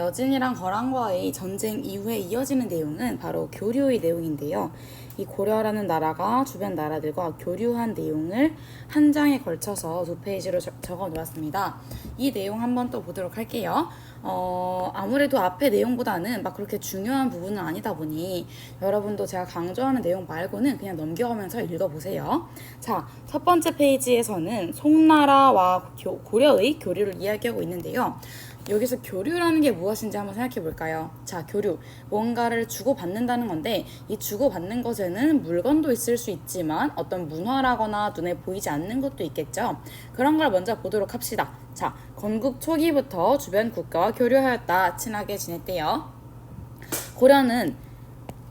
여진이랑 거란과의 전쟁 이후에 이어지는 내용은 바로 교류의 내용인데요. 이 고려라는 나라가 주변 나라들과 교류한 내용을 한 장에 걸쳐서 2페이지로 적어 놓았습니다. 이 내용 한번 또 보도록 할게요. 아무래도 앞의 내용보다는 막 그렇게 중요한 부분은 아니다 보니 여러분도 제가 강조하는 내용 말고는 그냥 넘겨가면서 읽어보세요. 자, 첫 번째 페이지에서는 송나라와 고려의 교류를 이야기하고 있는데요. 여기서 교류라는 게 무엇인지 한번 생각해 볼까요? 자, 교류. 뭔가를 주고받는다는 건데 이 주고받는 것에는 물건도 있을 수 있지만 어떤 문화라거나 눈에 보이지 않는 것도 있겠죠. 그런 걸 먼저 보도록 합시다. 자, 건국 초기부터 주변 국가와 교류하였다. 친하게 지냈대요. 고려는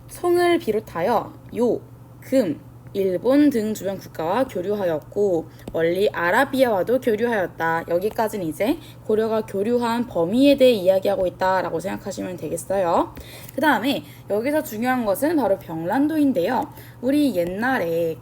송을 비롯하여 요, 금, 일본 등 주변 국가와 교류하였고 멀리 아라비아와도 교류하였다. 여기까지는 이제 고려가 교류한 범위에 대해 이야기하고 있다라고 생각하시면 되겠어요. 그 다음에 여기서 중요한 것은 바로 병란도인데요. 우리 옛날에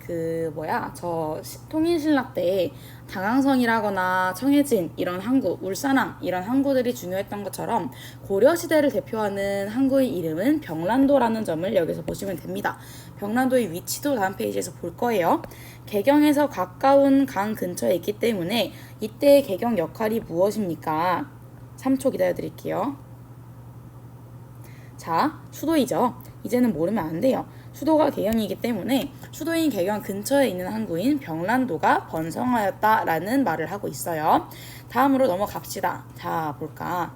저 통일신라 때 당항성이라거나 청해진 이런 항구, 울산항 이런 항구들이 중요했던 것처럼 고려시대를 대표하는 항구의 이름은 병란도라는 점을 여기서 보시면 됩니다. 병란도의 위치도 다음 페이지에서 볼 거예요. 개경에서 가까운 강 근처에 있기 때문에 이때의 개경 역할이 무엇입니까? 3초 기다려 드릴게요. 자, 수도이죠. 이제는 모르면 안 돼요. 수도가 개경이기 때문에 수도인 개경 근처에 있는 항구인 병란도가 번성하였다라는 말을 하고 있어요. 다음으로 넘어갑시다. 자, 볼까?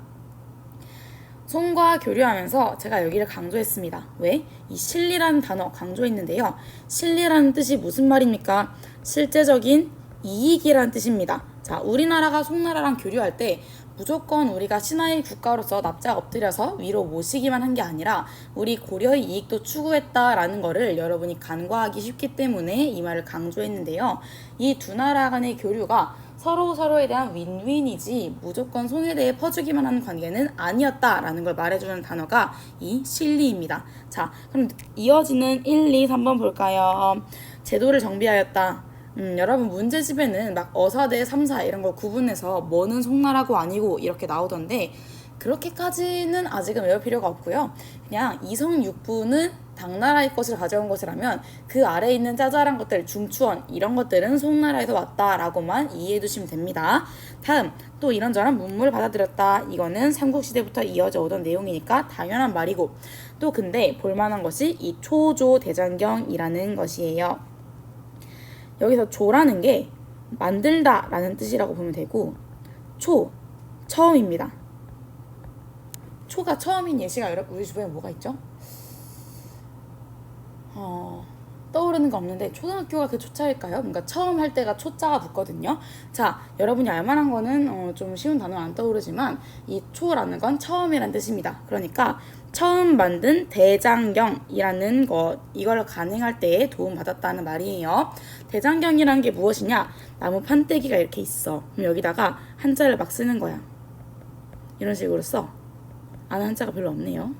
송과 교류하면서 제가 여기를 강조했습니다. 왜? 이 실리라는 단어 강조했는데요. 실리라는 뜻이 무슨 말입니까? 실제적인 이익이라는 뜻입니다. 자, 우리나라가 송나라랑 교류할 때 무조건 우리가 신하의 국가로서 납작 엎드려서 위로 모시기만 한 게 아니라 우리 고려의 이익도 추구했다라는 거를 여러분이 간과하기 쉽기 때문에 이 말을 강조했는데요. 이 두 나라 간의 교류가 서로에 대한 윈윈이지 무조건 손에 대해 퍼주기만 하는 관계는 아니었다라는 걸 말해주는 단어가 이 실리입니다. 자, 그럼 이어지는 1, 2, 3번 볼까요? 제도를 정비하였다. 여러분 문제집에는 막 어사대 3사 이런 걸 구분해서 뭐는 송나라고 아니고 이렇게 나오던데 그렇게까지는 아직은 외울 필요가 없고요. 그냥 이성육부는 당나라의 것을 가져온 것이라면 그 아래에 있는 짜잘한 것들, 중추원 이런 것들은 송나라에서 왔다라고만 이해해 두시면 됩니다. 다음 또 이런저런 문물을 받아들였다. 이거는 삼국시대부터 이어져 오던 내용이니까 당연한 말이고 또 근데 볼만한 것이 이 초조대장경이라는 것이에요. 여기서 조라는 게 만들다 라는 뜻이라고 보면 되고 처음입니다. 초가 처음인 예시가 우리 주변에 뭐가 있죠? 떠오르는 거 없는데 초등학교가 그 초자일까요? 뭔가 처음 할 때가 초자가 붙거든요. 자, 여러분이 알만한 거는 좀 쉬운 단어는 안 떠오르지만 이 초라는 건 처음이란 뜻입니다. 그러니까 처음 만든 대장경이라는 것, 이걸 가능할 때에 도움받았다는 말이에요. 대장경이라는 게 무엇이냐? 나무 판때기가 이렇게 있어. 그럼 여기다가 한자를 막 쓰는 거야. 이런 식으로 써. 아는 한자가 별로 없네요.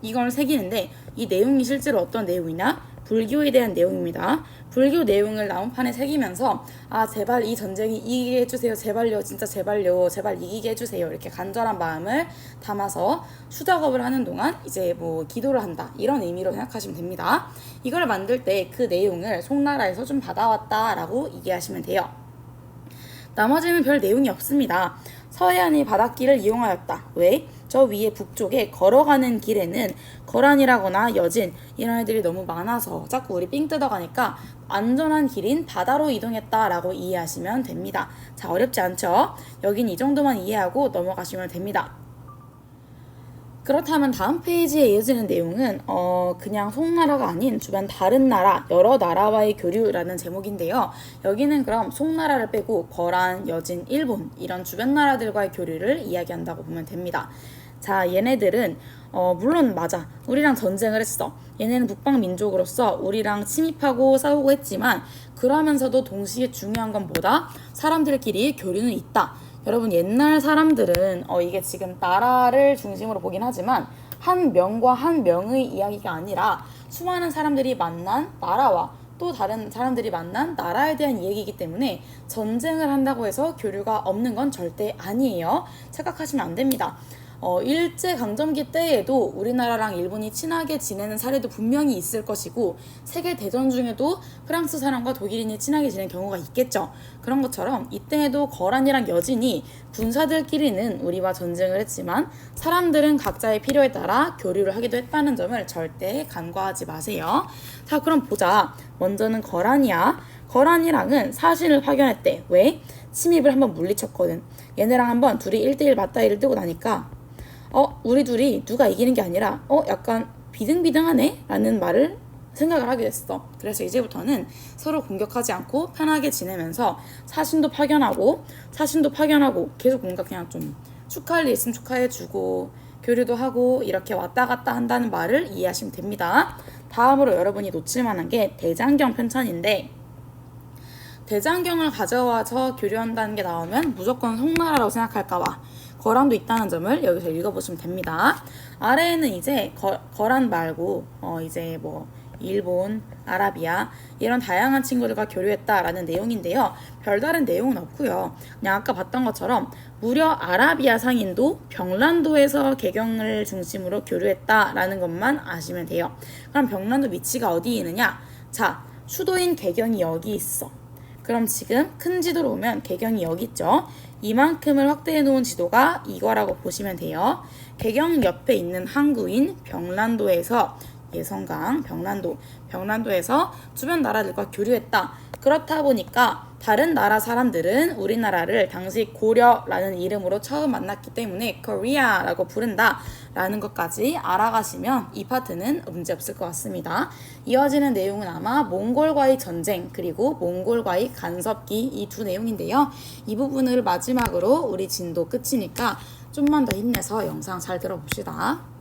이걸 새기는데 이 내용이 실제로 어떤 내용이냐? 불교에 대한 내용입니다. 불교 내용을 나무판에 새기면서 제발 이 전쟁이 이기게 해주세요. 제발요. 진짜 제발요. 제발 이기게 해주세요. 이렇게 간절한 마음을 담아서 수작업을 하는 동안 이제 기도를 한다. 이런 의미로 생각하시면 됩니다. 이걸 만들 때 그 내용을 송나라에서 좀 받아왔다라고 이해하시면 돼요. 나머지는 별 내용이 없습니다. 서해안의 바닷길을 이용하였다. 왜? 저 위에 북쪽에 걸어가는 길에는 거란이라거나 여진 이런 애들이 너무 많아서 자꾸 우리 삥 뜯어가니까 안전한 길인 바다로 이동했다라고 이해하시면 됩니다. 자, 어렵지 않죠? 여긴 이 정도만 이해하고 넘어가시면 됩니다. 그렇다면 다음 페이지에 이어지는 내용은 그냥 송나라가 아닌 주변 다른 나라, 여러 나라와의 교류라는 제목인데요. 여기는 그럼 송나라를 빼고 거란, 여진, 일본 이런 주변 나라들과의 교류를 이야기한다고 보면 됩니다. 자, 얘네들은 물론 맞아. 우리랑 전쟁을 했어. 얘네는 북방민족으로서 우리랑 침입하고 싸우고 했지만 그러면서도 동시에 중요한 건 뭐다? 사람들끼리 교류는 있다. 여러분 옛날 사람들은 이게 지금 나라를 중심으로 보긴 하지만 한 명과 한 명의 이야기가 아니라 수많은 사람들이 만난 나라와 또 다른 사람들이 만난 나라에 대한 이야기이기 때문에 전쟁을 한다고 해서 교류가 없는 건 절대 아니에요. 착각하시면 안 됩니다. 일제강점기 때에도 우리나라랑 일본이 친하게 지내는 사례도 분명히 있을 것이고 세계대전 중에도 프랑스 사람과 독일인이 친하게 지낸 경우가 있겠죠. 그런 것처럼 이때에도 거란이랑 여진이 군사들끼리는 우리와 전쟁을 했지만 사람들은 각자의 필요에 따라 교류를 하기도 했다는 점을 절대 간과하지 마세요. 자, 그럼 보자. 먼저는 거란이야. 거란이랑은 사신을 파견했대. 왜? 침입을 한번 물리쳤거든. 얘네랑 한번 둘이 1대1 맞다이를 뜨고 나니까 우리 둘이 누가 이기는 게 아니라 약간 비등비등하네? 라는 말을 생각을 하게 됐어. 그래서 이제부터는 서로 공격하지 않고 편하게 지내면서 사신도 파견하고 계속 뭔가 그냥 좀 축하할 일 있으면 축하해주고 교류도 하고 이렇게 왔다 갔다 한다는 말을 이해하시면 됩니다. 다음으로 여러분이 놓칠 만한 게 대장경 편찬인데 대장경을 가져와서 교류한다는 게 나오면 무조건 송나라라고 생각할까봐 거란도 있다는 점을 여기서 읽어보시면 됩니다. 아래에는 이제 거란 말고 이제 뭐 일본, 아라비아 이런 다양한 친구들과 교류했다라는 내용인데요. 별다른 내용은 없고요. 그냥 아까 봤던 것처럼 무려 아라비아 상인도 병란도에서 개경을 중심으로 교류했다라는 것만 아시면 돼요. 그럼 병란도 위치가 어디에 있느냐? 자, 수도인 개경이 여기 있어. 그럼 지금 큰 지도로 보면 개경이 여기 있죠. 이만큼을 확대해 놓은 지도가 이거라고 보시면 돼요. 개경 옆에 있는 항구인 병란도에서 예성강, 병란도에서 주변 나라들과 교류했다. 그렇다 보니까 다른 나라 사람들은 우리나라를 당시 고려라는 이름으로 처음 만났기 때문에 코리아라고 부른다 라는 것까지 알아가시면 이 파트는 문제없을 것 같습니다. 이어지는 내용은 아마 몽골과의 전쟁 그리고 몽골과의 간섭기 이 두 내용인데요. 이 부분을 마지막으로 우리 진도 끝이니까 좀만 더 힘내서 영상 잘 들어봅시다.